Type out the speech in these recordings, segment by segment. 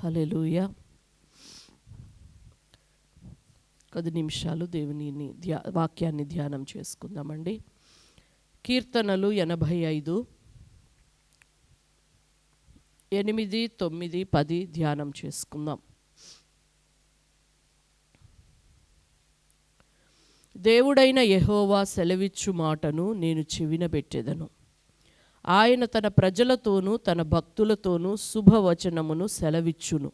హల్లెలూయా. కొద్ది నిమిషాలు దేవుని వాక్యాన్ని ధ్యానం చేసుకుందామండి. కీర్తనలు 85, 8, 9, 10 ధ్యానం చేసుకుందాం. దేవుడైన యెహోవా సెలవిచ్చు మాటను నేను చెవినబెట్టెదను. ఆయన తన ప్రజలతోనూ తన భక్తులతోనూ శుభవచనమును సెలవిచ్చును.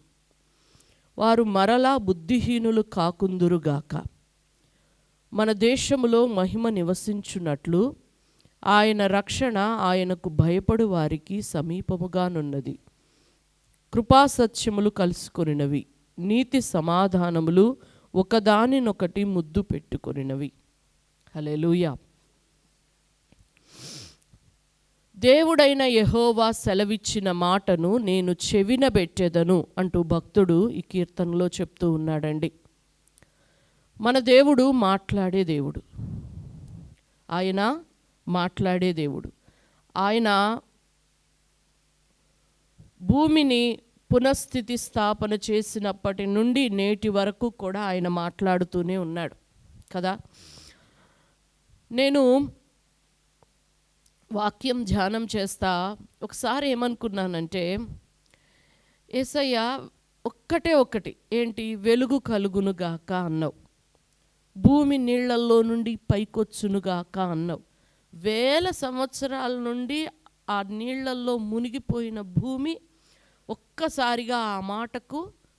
వారు మరలా బుద్ధిహీనులు కాకుందురుగాక. మన దేశములో మహిమ నివసించున్నట్లు ఆయన రక్షణ ఆయనకు భయపడు వారికి సమీపముగానున్నది. కృపాసత్యములు కలుసుకొనినవి, నీతి సమాధానములు ఒకదానినొకటి ముద్దు పెట్టుకొనినవి. హల్లెలూయా. దేవుడైన యెహోవా సెలవిచ్చిన మాటను నేను చెవినబెట్టెదను అంటూ భక్తుడు ఈ కీర్తనలో చెప్తూ ఉన్నాడండి. మన దేవుడు మాట్లాడే దేవుడు. ఆయన మాట్లాడే దేవుడు. ఆయన భూమిని పునఃస్థితి స్థాపన చేసినప్పటి నుండి నేటి వరకు కూడా ఆయన మాట్లాడుతూనే ఉన్నాడు కదా. నేను వాక్యం ధ్యానం చేస్తా ఒకసారి ఏమనుకున్నానంటే, యేసయ్య ఒక్కటి ఏంటి, వెలుగు కలుగునుగాక అన్నావు, భూమి నీళ్లలో నుండి పైకొచ్చునుగాక అన్నావు. వేల సంవత్సరాల నుండి ఆ నీళ్లలో మునిగిపోయిన భూమి ఒక్కసారిగా ఆ మాటకు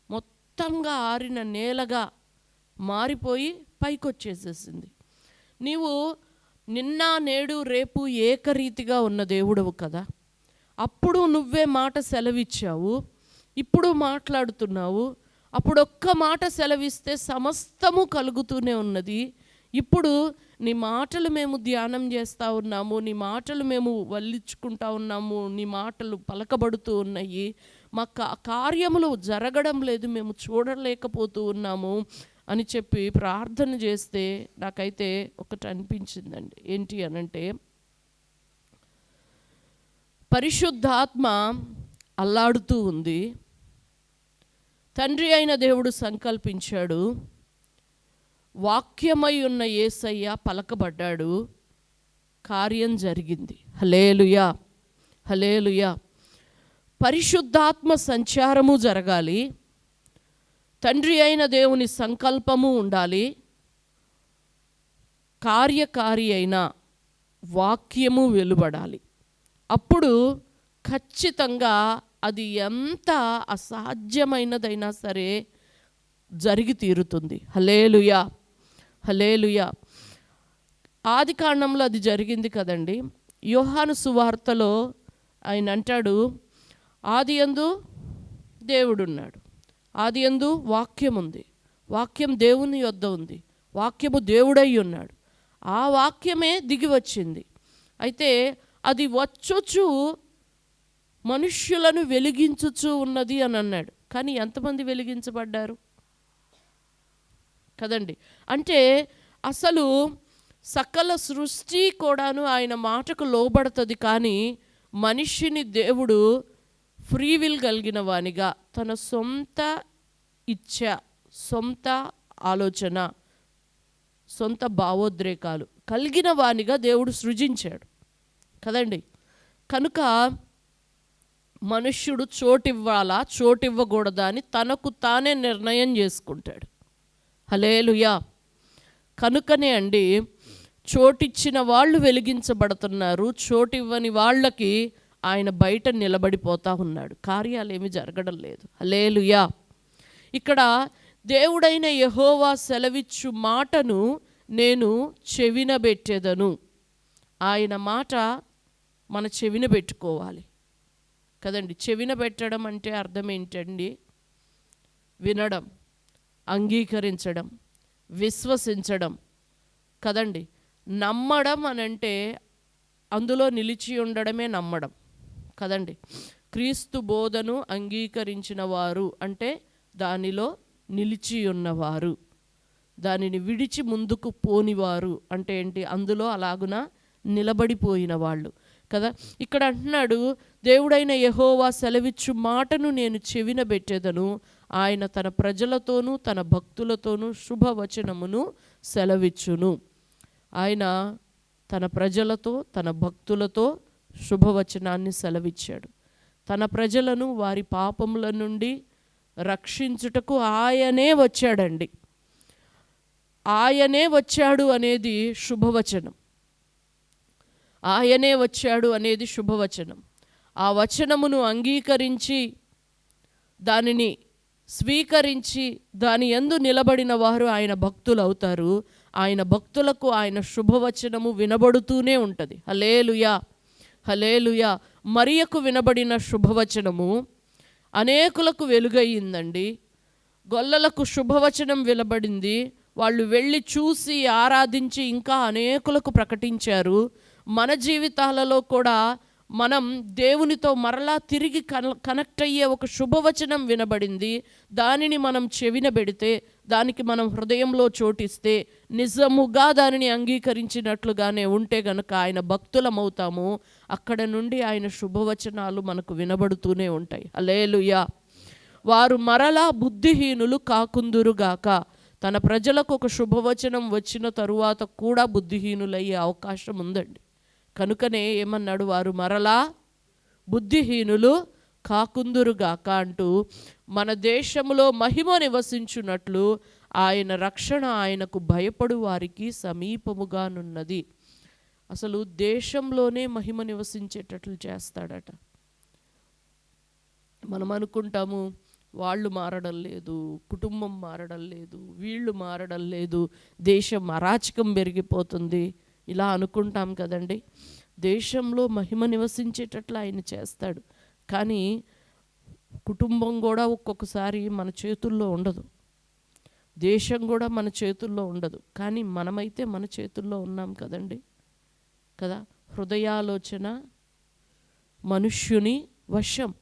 మొత్తంగా ఆరిన నేలగా మారిపోయి పైకొచ్చేసేసింది. నీవు నిన్న నేడు రేపు ఏకరీతిగా ఉన్న దేవుడవు కదా. అప్పుడు నువ్వే మాట సెలవిచ్చావు, ఇప్పుడు మాట్లాడుతున్నావు. అప్పుడు ఒక్క మాట సెలవిస్తే సమస్తము కలుగుతూనే ఉన్నది. ఇప్పుడు నీ మాటలు మేము ధ్యానం చేస్తూ ఉన్నాము, నీ మాటలు మేము వల్లించుకుంటా ఉన్నాము, నీ మాటలు పలకబడుతూ ఉన్నాయి. మా కార్యములు జరగడం లేదు, మేము చూడలేకపోతూ ఉన్నాము అని చెప్పి ప్రార్థన చేస్తే నాకైతే ఒకటి అనిపించిందండి. ఏంటి అనంటే, పరిశుద్ధాత్మ అల్లాడుతూ ఉంది. తండ్రి అయిన దేవుడు సంకల్పించాడు, వాక్యమై ఉన్న యేసయ్య పలకబడ్డాడు, కార్యం జరిగింది. హల్లెలూయా, హల్లెలూయా. పరిశుద్ధాత్మ సంచారము జరగాలి, తండ్రి అయిన దేవుని సంకల్పము ఉండాలి, కార్యకారి అయిన వాక్యము వెలువడాలి. అప్పుడు ఖచ్చితంగా అది ఎంత అసాధ్యమైనదైనా సరే జరిగి తీరుతుంది. హల్లెలూయా, హల్లెలూయా. ఆది కాండంలో అది జరిగింది కదండి. యోహాను సువార్తలో ఆయన అంటాడు, ఆదియందు దేవుడున్నాడు, ఆదియందు వాక్యం ఉంది, వాక్యం దేవుని యొద్ద ఉంది, వాక్యము దేవుడై ఉన్నాడు. ఆ వాక్యమే దిగి వచ్చింది. అయితే అది వచ్చొచ్చు మనుష్యులను వెలిగించుచు ఉన్నది అని అన్నాడు. కానీ ఎంతమంది వెలిగించబడ్డారు కదండి. అంటే అసలు సకల సృష్టి కూడాను ఆయన మాటకు లోబడుతుంది. కానీ మనిషిని దేవుడు ఫ్రీ విల్ కలిగిన వానిగా, తన సొంత ఇచ్ఛ, సొంత ఆలోచన, సొంత భావోద్రేకాలు కలిగిన వానిగా దేవుడు సృజించాడు కదండి. కనుక మనుష్యుడు చోటివ్వాలా చోటివ్వకూడదా అని తనకు తానే నిర్ణయం చేసుకుంటాడు. హల్లెలూయా. కనుకనే అండి, చోటిచ్చిన వాళ్ళు వెలిగించబడుతున్నారు, చోటివ్వని వాళ్ళకి ఆయన బయట నిలబడిపోతూ ఉన్నాడు, కార్యాలు ఏమీ జరగడం లేదు. హల్లెలూయా. ఇక్కడ దేవుడైన యెహోవా సెలవిచ్చు మాటను నేను చెవినబెట్టెదను. ఆయన మాట మన చెవిన పెట్టుకోవాలి కదండి. చెవిన పెట్టడం అంటే అర్థం ఏంటండి? వినడం, అంగీకరించడం, విశ్వసించడం కదండి. నమ్మడం అనంటే అందులో నిలిచి ఉండడమే నమ్మడం కదండి. క్రీస్తు బోధను అంగీకరించిన వారు అంటే దానిలో నిలిచి ఉన్నవారు, దానిని విడిచి ముందుకు పోనివారు అంటే ఏంటి? అందులో అలాగున నిలబడిపోయిన వాళ్ళు. కదా. ఇక్కడ అంటున్నాడు, దేవుడైన యెహోవా సెలవిచ్చు మాటను నేను చెవిన పెట్టెదను, ఆయన తన ప్రజలతోనూ తన భక్తులతోనూ శుభవచనమును సెలవిచ్చును. ఆయన తన ప్రజలతో తన భక్తులతో శుభవచనాన్ని సెలవిచ్చాడు. తన ప్రజలను వారి పాపముల నుండి రక్షించుటకు ఆయనే వచ్చాడండి. ఆయనే వచ్చాడు అనేది శుభవచనం. ఆయనే వచ్చాడు అనేది శుభవచనం. ఆ వచనమును అంగీకరించి దానిని స్వీకరించి దాని యందు నిలబడిన వారు ఆయన భక్తులు అవుతారు. ఆయన భక్తులకు ఆయన శుభవచనము వినబడుతూనే ఉంటుంది. హల్లెలూయా, హల్లెలూయా. మరియకు వినబడిన శుభవచనము అనేకులకు వెలుగయ్యిందండి. గొల్లలకు శుభవచనం వినబడింది. వాళ్ళు వెళ్ళి చూసి ఆరాధించి ఇంకా అనేకులకు ప్రకటించారు. మన జీవితాలలో కూడా మనం దేవునితో మరలా తిరిగి కనెక్ట్ అయ్యే ఒక శుభవచనం వినబడింది. దానిని మనం చెవిన పెడితే, దానికి మనం హృదయంలో చోటిస్తే, నిజముగా దానిని అంగీకరించినట్లుగానే ఉంటే గనుక ఆయన భక్తులమవుతాము. అక్కడ నుండి ఆయన శుభవచనాలు మనకు వినబడుతూనే ఉంటాయి. హల్లెలూయా. వారు మరలా బుద్ధిహీనులు కాకుందురుగాక. తన ప్రజలకు ఒక శుభవచనం వచ్చిన తరువాత కూడా బుద్ధిహీనులయ్యే అవకాశం ఉందండి. కనుకనే ఏమన్నాడు, వారు మరలా బుద్ధిహీనులు కాకుందురుగాక అంటూ మన దేశంలో మహిమ నివసించున్నట్లు ఆయన రక్షణ ఆయనకు భయపడు వారికి సమీపముగానున్నది. అసలు దేశంలోనే మహిమ నివసించేటట్లు చేస్తాడట. మనం అనుకుంటాము వాళ్ళు మారడం లేదు, కుటుంబం మారడం లేదు, వీళ్ళు మారడం లేదు, దేశం అరాచకం పెరిగిపోతుంది, ఇలా అనుకుంటాం కదండి. దేశంలో మహిమ నివసించేటట్లు ఆయన చేస్తాడు. కానీ కుటుంబం కూడా ఒక్కొక్కసారి మన చేతుల్లో ఉండదు, దేశం కూడా మన చేతుల్లో ఉండదు. కానీ మనమైతే మన చేతుల్లో ఉన్నాం కదండి, కదా. హృదయాలోచన మనుష్యుని వశం,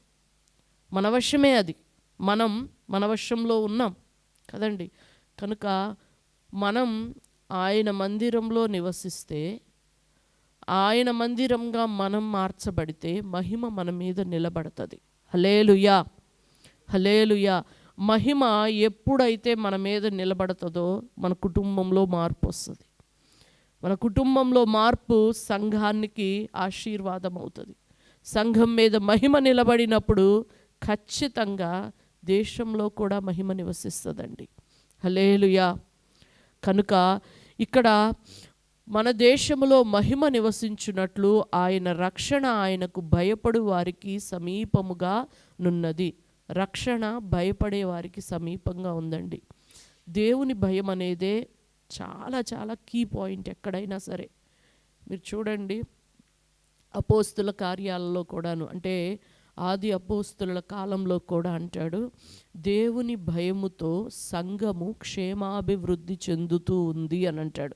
మన వశమే అది. మనం మన వశంలో ఉన్నాం కదండి. కనుక మనం ఆయన మందిరంలో నివసిస్తే, ఆయన మందిరంగా మనం మార్చబడితే మహిమ మన మీద నిలబడుతుంది. హల్లెలూయా, హల్లెలూయా. మహిమ ఎప్పుడైతే మన మీద నిలబడుతుందో మన కుటుంబంలో మార్పు వస్తుంది. మన కుటుంబంలో మార్పు సంఘానికి ఆశీర్వాదం అవుతుంది. సంఘం మీద మహిమ నిలబడినప్పుడు ఖచ్చితంగా దేశంలో కూడా మహిమ నివసిస్తుందండి. హల్లెలూయా. కనుక ఇక్కడ మన దేశంలో మహిమ నివసించున్నట్లు ఆయన రక్షణ ఆయనకు భయపడు వారికి సమీపముగా నున్నది. రక్షణ భయపడే వారికి సమీపంగా ఉందండి. దేవుని భయం అనేదే చాలా చాలా కీ పాయింట్ ఎక్కడైనా సరే. మీరు చూడండి, అపోస్తుల కార్యాలలో కూడాను, అంటే ఆది అపోస్తుల కాలంలో కూడా అంటాడు, దేవుని భయముతో సంఘము క్షేమాభివృద్ధి చెందుతూ ఉంది అని అంటాడు.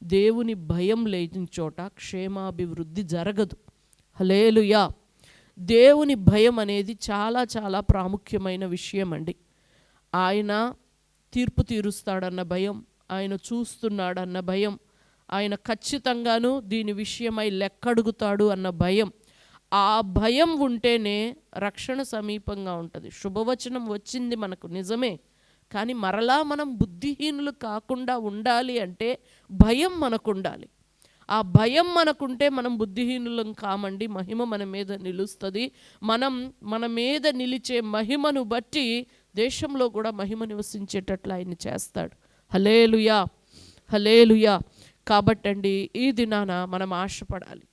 దేవుని భయం లేని చోట క్షేమాభివృద్ధి జరగదు. హల్లెలూయా. దేవుని భయం అనేది చాలా చాలా ప్రాముఖ్యమైన విషయం అండి. ఆయన తీర్పు తీరుస్తాడన్న భయం, ఆయన చూస్తున్నాడన్న భయం, ఆయన ఖచ్చితంగాను దీని విషయమై లెక్కడుగుతాడు అన్న భయం, ఆ భయం ఉంటేనే రక్షణ సమీపంగా ఉంటుంది. శుభవచనం వచ్చింది మనకు నిజమే, కానీ మరలా మనం బుద్ధిహీనులు కాకుండా ఉండాలి అంటే భయం మనకు ఉండాలి. ఆ భయం మనకుంటే మనం బుద్ధిహీనులం కామండి. మహిమ మన మీద నిలుస్తుంది. మనం మన మీద నిలిచే మహిమను బట్టి దేశంలో కూడా మహిమ నివసించేటట్లు ఆయన చేస్తాడు. హల్లెలూయా, హల్లెలూయా. కాబట్టండి ఈ దినాన మనం ఆశపడాలి,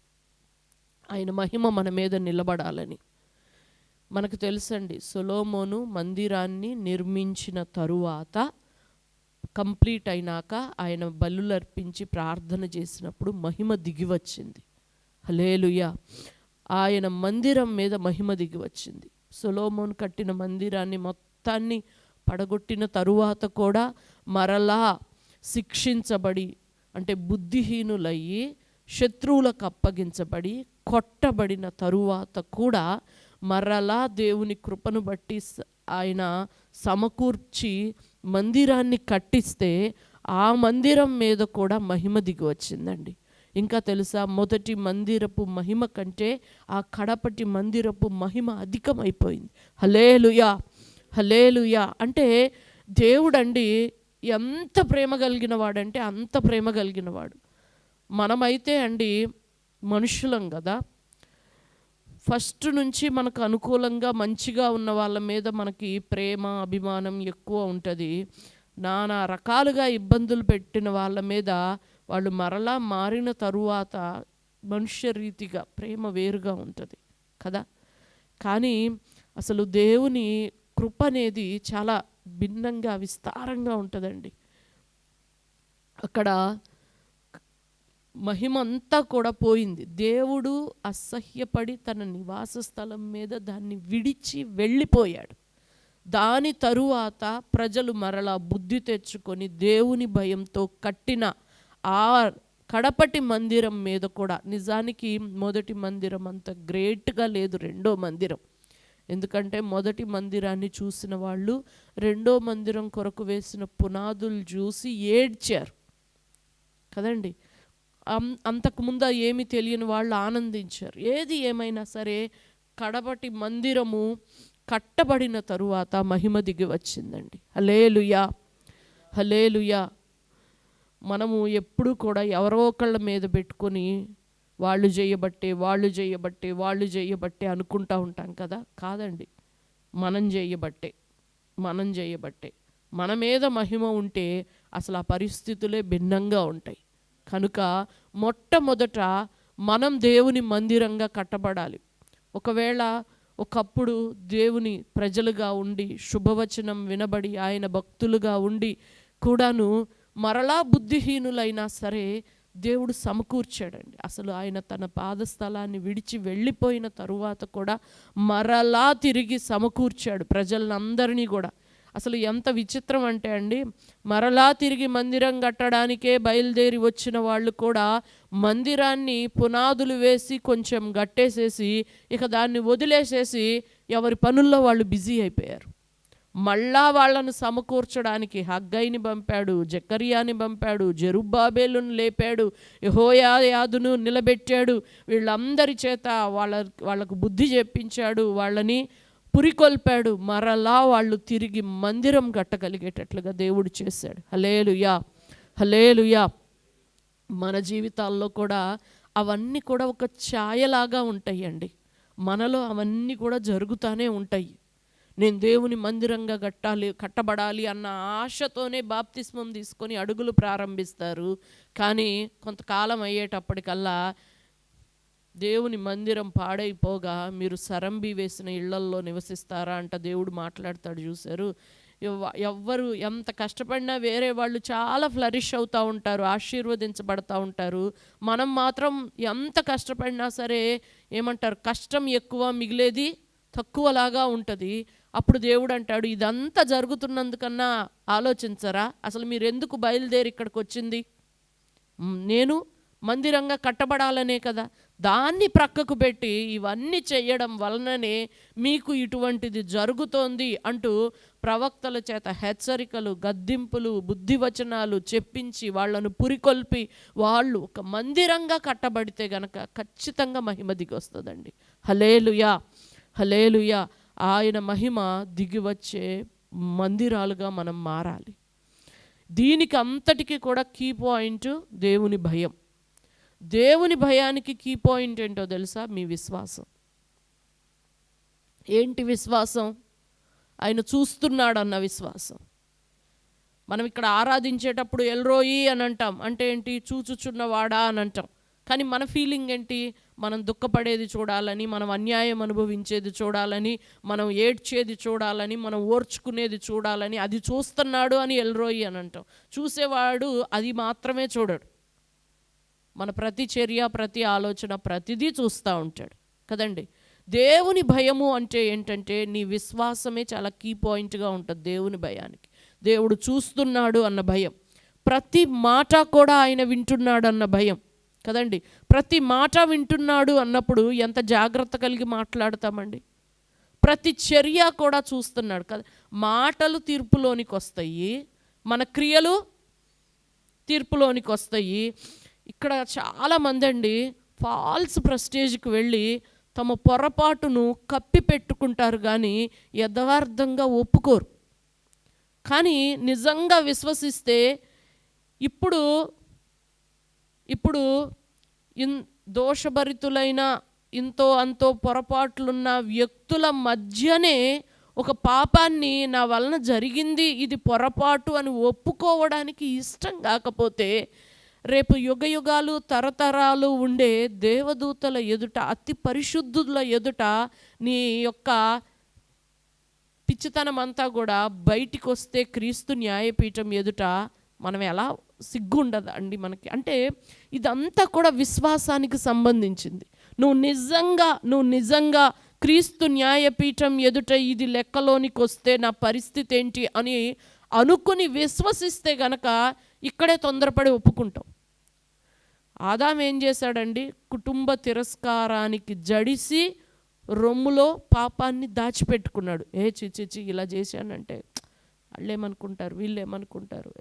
ఆయన మహిమ మన మీద నిలబడాలని. మనకు తెలుసండి, సొలొమోను మందిరాన్ని నిర్మించిన తరువాత కంప్లీట్ అయినాక ఆయన బలులు అర్పించి ప్రార్థన చేసినప్పుడు మహిమ దిగి వచ్చింది. హల్లెలూయా. ఆయన మందిరం మీద మహిమ దిగి వచ్చింది. సొలొమోను కట్టిన మందిరాన్ని మొత్తాన్ని పడగొట్టిన తరువాత కూడా మరలా శిక్షించబడి, అంటే బుద్ధిహీనులయ్యి శత్రువులకు అప్పగించబడి కొట్టబడిన తరువాత కూడా మరలా దేవుని కృపను బట్టి ఆయన సమకూర్చి మందిరాన్ని కట్టిస్తే ఆ మందిరం మీద కూడా మహిమ దిగి వచ్చిందండి. ఇంకా తెలుసా, మొదటి మందిరపు మహిమ కంటే ఆ కడపటి మందిరపు మహిమ అధికమైపోయింది. హల్లెలూయా, హల్లెలూయా. అంటే దేవుడండి ఎంత ప్రేమ కలిగిన వాడంటే అంత ప్రేమ కలిగిన వాడు. మనమైతే అండి మనుషులం కదా, ఫస్ట్ నుంచి మనకు అనుకూలంగా మంచిగా ఉన్న వాళ్ళ మీద మనకి ప్రేమ అభిమానం ఎక్కువ ఉంటుంది. నానా రకాలుగా ఇబ్బందులు పెట్టిన వాళ్ళ మీద వాళ్ళు మరలా మారిన తరువాత మనుష్య రీతిగా ప్రేమ వేరుగా ఉంటుంది కదా. కానీ అసలు దేవుని కృప అనేది చాలా భిన్నంగా విస్తారంగా ఉంటుందండి. అక్కడ మహిమ అంతా కూడా పోయింది. దేవుడు అసహ్యపడి తన నివాస స్థలం మీద దాన్ని విడిచి వెళ్ళిపోయాడు. దాని తరువాత ప్రజలు మరలా బుద్ధి తెచ్చుకొని దేవుని భయంతో కట్టిన ఆ కడపటి మందిరం మీద కూడా, నిజానికి మొదటి మందిరం అంత గ్రేట్గా లేదు రెండో మందిరం. ఎందుకంటే మొదటి మందిరాన్ని చూసిన వాళ్ళు రెండో మందిరం కొరకు వేసిన పునాదులు చూసి ఏడ్చారు కదండి. అంతకుముందు ఏమి తెలియని వాళ్ళు ఆనందించారు. ఏది ఏమైనా సరే కడపటి మందిరము కట్టబడిన తరువాత మహిమ దిగి వచ్చిందండి. హల్లెలూయా, హల్లెలూయా. మనము ఎప్పుడు కూడా ఎవరో ఒకళ్ళ మీద పెట్టుకొని వాళ్ళు చేయబట్టే వాళ్ళు చేయబట్టే వాళ్ళు చేయబట్టే అనుకుంటూ ఉంటాం కదా. కాదండి, మనం చేయబట్టే మనం చేయబట్టే. మన మీద మహిమ ఉంటే అసలు ఆ పరిస్థితులే భిన్నంగా ఉంటాయి. కనుక మొట్టమొదట మనం దేవుని మందిరంగా కట్టబడాలి. ఒకవేళ ఒకప్పుడు దేవుని ప్రజలుగా ఉండి శుభవచనం వినబడి ఆయన భక్తులుగా ఉండి కూడాను మరలా బుద్ధిహీనులైనా సరే దేవుడు సమకూర్చాడండి. అసలు ఆయన తన పాదస్థలాన్ని విడిచి వెళ్ళిపోయిన తరువాత కూడా మరలా తిరిగి సమకూర్చాడు ప్రజలందరినీ కూడా. అసలు ఎంత విచిత్రం అంటే అండి, మరలా తిరిగి మందిరం కట్టడానికే బయలుదేరి వచ్చిన వాళ్ళు కూడా మందిరాన్ని పునాదులు వేసి కొంచెం గట్టేసేసి ఇక దాన్ని వదిలేసేసి ఎవరి పనుల్లో వాళ్ళు బిజీ అయిపోయారు. మళ్ళా వాళ్ళను సమకూర్చడానికి హగ్గైని పంపాడు, జకర్యాని పంపాడు, జెరుబ్బాబేలును లేపాడు, యెహోయాదాను నిలబెట్టాడు. వీళ్ళందరి చేత వాళ్ళకు బుద్ధి చెప్పించాడు, వాళ్ళని పురికొల్పాడు. మరలా వాళ్ళు తిరిగి మందిరం కట్టగలిగేటట్లుగా దేవుడు చేశాడు. హల్లెలూయా, హల్లెలూయా. మన జీవితాల్లో కూడా అవన్నీ కూడా ఒక ఛాయలాగా ఉంటాయండి. మనలో అవన్నీ కూడా జరుగుతూనే ఉంటాయి. నేను దేవుని మందిరంగా కట్టబడాలి అన్న ఆశతోనే బాప్తిస్మం తీసుకొని అడుగులు ప్రారంభిస్తారు. కానీ కొంతకాలం అయ్యేటప్పటికల్లా దేవుని మందిరం పాడైపోగా మీరు సరంబి వేసిన ఇళ్లల్లో నివసిస్తారా అంట దేవుడు మాట్లాడతాడు. చూశారు, ఎవ్వరు ఎంత కష్టపడినా వేరే వాళ్ళు చాలా ఫ్లరిష్ అవుతూ ఉంటారు, ఆశీర్వదించబడతా ఉంటారు. మనం మాత్రం ఎంత కష్టపడినా సరే ఏమంటారు, కష్టం ఎక్కువ మిగిలేది తక్కువలాగా ఉంటుంది. అప్పుడు దేవుడు అంటాడు, ఇదంతా జరుగుతున్నందుకన్నా ఆలోచించరా, అసలు మీరు ఎందుకు బయలుదేరి ఇక్కడికి వచ్చింది? నేను మందిరంగా కట్టబడాలనే కదా. దాన్ని ప్రక్కకు పెట్టి ఇవన్నీ చేయడం వలననే మీకు ఇటువంటిది జరుగుతోంది అంటూ ప్రవక్తల చేత హెచ్చరికలు, గద్దింపులు, బుద్ధివచనాలు చెప్పించి వాళ్ళను పురికొల్పి వాళ్ళు ఒక మందిరంగా కట్టబడితే గనక ఖచ్చితంగా మహిమ దిగి వస్తుందండి. హల్లెలూయా, హల్లెలూయా. ఆయన మహిమ దిగివచ్చే మందిరాలుగా మనం మారాలి. దీనికి అంతటికీ కూడా కీ పాయింట్ దేవుని భయం. దేవుని భయానికి కీ పాయింట్ ఏంటో తెలుసా? మీ విశ్వాసం. ఏంటి విశ్వాసం? ఆయన చూస్తున్నాడన్న విశ్వాసం. మనం ఇక్కడ ఆరాధించేటప్పుడు ఎల్రోయి అని అంటాం. అంటే ఏంటి? చూచుచున్నవాడా అని అంటాం. కానీ మన ఫీలింగ్ ఏంటి? మనం దుఃఖపడేది చూడాలని, మనం అన్యాయం అనుభవించేది చూడాలని, మనం ఏడ్చేది చూడాలని, మనం ఓర్చుకునేది చూడాలని, అది చూస్తున్నాడు అని ఎల్రోయి అని అంటాం. చూసేవాడు అది మాత్రమే చూడడు. మన ప్రతి చర్య, ప్రతి ఆలోచన, ప్రతిదీ చూస్తూ ఉంటాడు కదండి. దేవుని భయము అంటే ఏంటంటే నీ విశ్వాసమే చాలా కీ పాయింట్గా ఉంటుంది దేవుని భయానికి. దేవుడు చూస్తున్నాడు అన్న భయం, ప్రతి మాట కూడా ఆయన వింటున్నాడు అన్న భయం కదండి. ప్రతి మాట వింటున్నాడు అన్నప్పుడు ఎంత జాగ్రత్త కలిగి మాట్లాడతామండి. ప్రతి చర్య కూడా చూస్తున్నాడు కదా. మాటలు తీర్పులోనికి వస్తాయి, మన క్రియలు తీర్పులోనికి వస్తాయి. ఇక్కడ చాలామంది అండి ఫాల్స్ ప్రెస్టేజ్కి వెళ్ళి తమ పొరపాటును కప్పి పెట్టుకుంటారు, కానీ యథార్థంగా ఒప్పుకోరు. కానీ నిజంగా విశ్వసిస్తే ఇప్పుడు ఇప్పుడు దోషభరితులైన ఇంతో అంతో పొరపాట్లున్న వ్యక్తుల మధ్యనే ఒక పాపాన్ని నా వలన జరిగింది, ఇది పొరపాటు అని ఒప్పుకోవడానికి ఇష్టం కాకపోతే రేపు యుగయుగాలు తరతరాలు ఉండే దేవదూతల ఎదుట, అతి పరిశుద్ధుల ఎదుట నీ యొక్క పిచ్చితనం అంతా కూడా బయటికి వస్తే క్రీస్తు న్యాయపీఠం ఎదుట మనం ఎలా సిగ్గుండదు అండి మనకి. అంటే ఇదంతా కూడా విశ్వాసానికి సంబంధించింది. నువ్వు నిజంగా క్రీస్తు న్యాయపీఠం ఎదుట ఇది లెక్కలోనికి వస్తే నా పరిస్థితి ఏంటి అని అనుకుని విశ్వసిస్తే గనక ఇక్కడే తొందరపడి ఒప్పుకుంటాం. ఆదాం ఏం చేశాడండి? కుటుంబ తిరస్కారానికి జడిసి రొమ్ములో పాపాన్ని దాచిపెట్టుకున్నాడు. చిచి ఇలా చేశానంటే వాళ్ళేమనుకుంటారు, వీళ్ళేమనుకుంటారు,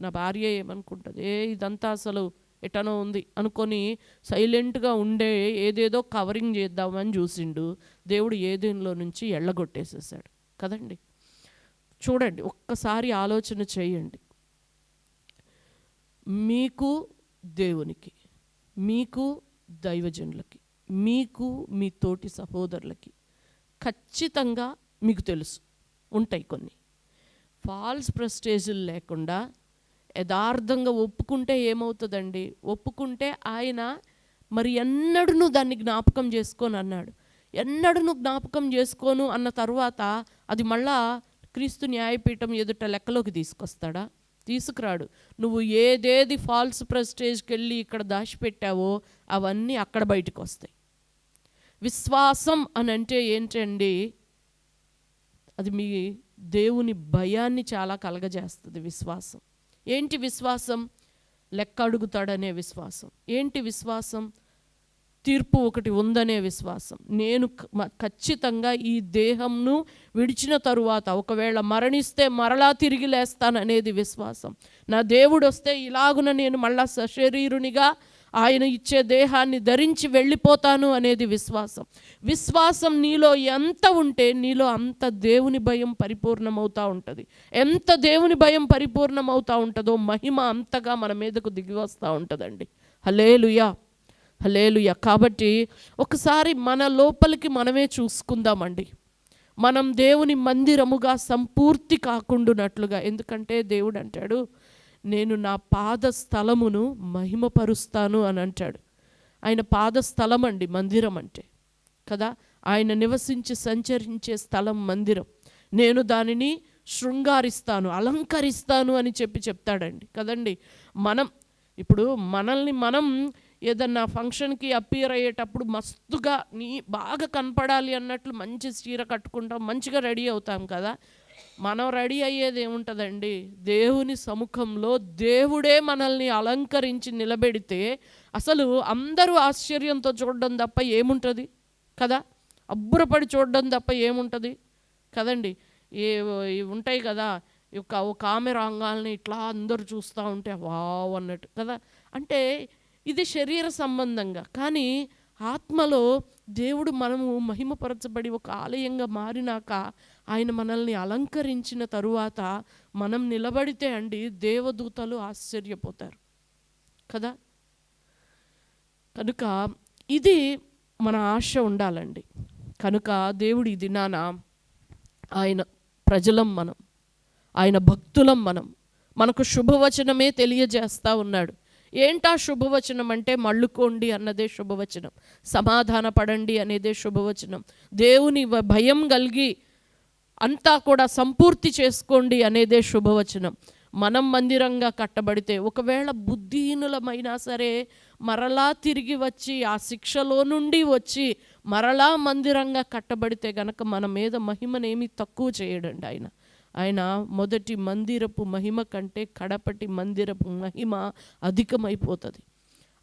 నా భార్య ఏమనుకుంటుంది, ఇదంతా అసలు ఎటనో ఉంది అనుకొని సైలెంట్గా ఉండే ఏదేదో కవరింగ్ చేద్దామని చూసిండు. దేవుడు ఏదేనిలో నుంచి ఎళ్ళగొట్టేసేసాడు కదండి. చూడండి, ఒక్కసారి ఆలోచన చేయండి. మీకు దేవునికి, మీకు దైవజనులకి, మీకు మీ తోటి సహోదరులకి ఖచ్చితంగా మీకు తెలుసు ఉంటాయి కొన్ని ఫాల్స్ ప్రెస్టేజులు లేకుండా యథార్థంగా ఒప్పుకుంటే ఏమవుతుందండి? ఒప్పుకుంటే ఆయన మరి ఎన్నడూ దాన్ని జ్ఞాపకం చేసుకోను అన్నాడు. ఎన్నడూ జ్ఞాపకం చేసుకోను అన్న తర్వాత అది మళ్ళా క్రీస్తు న్యాయపీఠం ఎదుట లెక్కలోకి తీసుకొస్తాడా? తీసుకురాడు. నువ్వు ఏదేది ఫాల్స్ ప్రెస్టేజ్కి వెళ్ళి ఇక్కడ దాచిపెట్టావో అవన్నీ అక్కడ బయటకు వస్తాయి. విశ్వాసం అని అంటే ఏంటండి? అది మీ దేవుని భయాన్ని చాలా కలగజేస్తుంది. విశ్వాసం ఏంటి? విశ్వాసం లెక్క అడుగుతాడనే విశ్వాసం. ఏంటి విశ్వాసం? తీర్పు ఒకటి ఉందనే విశ్వాసం. నేను ఖచ్చితంగా ఈ దేహంను విడిచిన తరువాత ఒకవేళ మరణిస్తే మరలా తిరిగి లేస్తాననేది విశ్వాసం. నా దేవుడు వస్తే ఇలాగున నేను మళ్ళా సశరీరునిగా ఆయన ఇచ్చే దేహాన్ని ధరించి వెళ్ళిపోతాను అనేది విశ్వాసం. విశ్వాసం నీలో ఎంత ఉంటే నీలో అంత దేవుని భయం పరిపూర్ణమవుతూ ఉంటుంది. ఎంత దేవుని భయం పరిపూర్ణమవుతూ ఉంటుందో మహిమ అంతగా మన మీదకు దిగి వస్తూ ఉంటుందండి. హల్లెలూయా, హల్లెలూయా. కాబట్టి ఒకసారి మన లోపలికి మనమే చూసుకుందామండి. మనం దేవుని మందిరముగా సంపూర్తి కాకుండానట్లుగా. ఎందుకంటే దేవుడు అంటాడు, నేను నా పాద స్థలమును మహిమపరుస్తాను అని అంటాడు. ఆయన పాద స్థలం అండి మందిరం అంటే కదా. ఆయన నివసించి సంచరించే స్థలం మందిరం. నేను దానిని శృంగారిస్తాను, అలంకరిస్తాను అని చెప్తాడండి కదండి. ఇప్పుడు మనల్ని మనం ఏదన్నా ఫంక్షన్కి అపియర్ అయ్యేటప్పుడు మస్తుగా బాగా కనపడాలి అన్నట్లు మంచి చీర కట్టుకుంటాం, మంచిగా రెడీ అవుతాం కదా. మనం రెడీ అయ్యేది ఏముంటుందండి? దేవుని సముఖంలో దేవుడే మనల్ని అలంకరించి నిలబెడితే అసలు అందరూ ఆశ్చర్యంతో చూడడం తప్ప ఏముంటుంది కదా. అబ్బురపడి చూడడం తప్ప ఏముంటుంది కదండి. ఉంటాయి కదా, ఒక ఆమె రాగాల్ని ఇట్లా అందరూ చూస్తూ ఉంటే వావ్ అన్నట్టు కదా. అంటే ఇది శరీర సంబంధంగా. కానీ ఆత్మలో దేవుడు మనము మహిమపరచబడి ఒక ఆలయంగా మారినాక ఆయన మనల్ని అలంకరించిన తరువాత మనం నిలబడితే అండి దేవదూతలు ఆశ్చర్యపోతారు కదా. కనుక ఇది మన ఆశ ఉండాలండి. కనుక దేవుడు ఈ దినాన ఆయన ప్రజలం మనం, ఆయన భక్తులం మనం, మనకు శుభవచనమే తెలియజేస్తూ ఉన్నాడు. ఏంటా శుభవచనం అంటే? మళ్ళుకోండి అన్నదే శుభవచనం, సమాధాన పడండి అనేదే శుభవచనం, దేవుని భయం కలిగి అంతా కూడా సంపూర్తి చేసుకోండి అనేదే శుభవచనం. మనం మందిరంగా కట్టబడితే ఒకవేళ బుద్ధిహీనులమైనా సరే మరలా తిరిగి వచ్చి ఆ శిక్షలో నుండి వచ్చి మరలా మందిరంగా కట్టబడితే గనక మన మీద మహిమనేమి తక్కువ చేయడండి ఆయన. ఆయన మొదటి మందిరపు మహిమ కంటే కడపటి మందిరపు మహిమ అధికమైపోతుంది.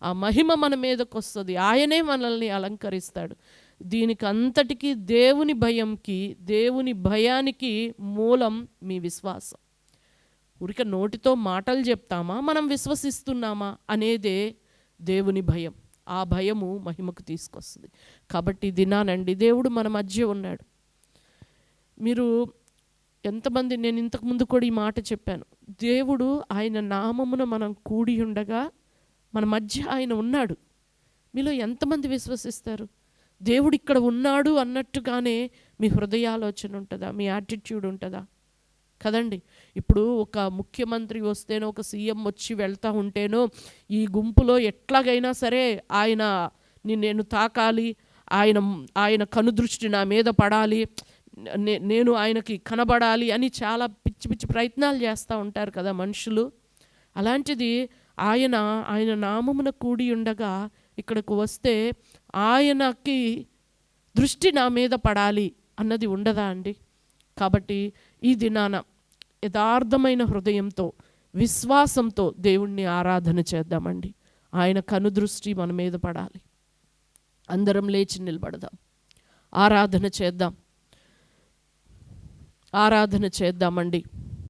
ఆ మహిమ మన మీదకు వస్తుంది, ఆయనే మనల్ని అలంకరిస్తాడు. దీనికి అంతటికీ దేవుని భయానికి మూలం మీ విశ్వాసం. ఊరిక నోటితో మాటలు చెప్తామా, మనం విశ్వసిస్తున్నామా అనేదే దేవుని భయం. ఆ భయము మహిమకు తీసుకొస్తుంది. కాబట్టి దినానండి దేవుడు మన మధ్య ఉన్నాడు. మీరు ఎంతమంది, నేను ఇంతకుముందు కూడా ఈ మాట చెప్పాను, దేవుడు ఆయన నామమున మనం కూడి ఉండగా మన మధ్య ఆయన ఉన్నాడు. మీలో ఎంతమంది విశ్వసిస్తారు? దేవుడు ఇక్కడ ఉన్నాడు అన్నట్టుగానే మీ హృదయాలోచన ఉంటుందా? మీ యాటిట్యూడ్ ఉంటుందా? కదండి. ఇప్పుడు ఒక ముఖ్యమంత్రి వస్తేనో, ఒక సీఎం వచ్చి వెళ్తూ ఉంటేనో, ఈ గుంపులో ఎట్లాగైనా సరే నేను తాకాలి, ఆయన కనుదృష్టి నా మీద పడాలి, నేను ఆయనకి కనబడాలి అని చాలా పిచ్చి పిచ్చి ప్రయత్నాలు చేస్తూ ఉంటారు కదా మనుషులు. అలాంటిది ఆయన నామమున కూడి ఉండగా ఇక్కడికి వస్తే ఆయనకి దృష్టి నా మీద పడాలి అన్నది ఉండదా అండి? కాబట్టి ఈ దినాన యథార్థమైన హృదయంతో, విశ్వాసంతో దేవుణ్ణి ఆరాధన చేద్దామండి. ఆయన కనుదృష్టి మన మీద పడాలి. అందరం లేచి నిలబడదాం, ఆరాధన చేద్దామండి.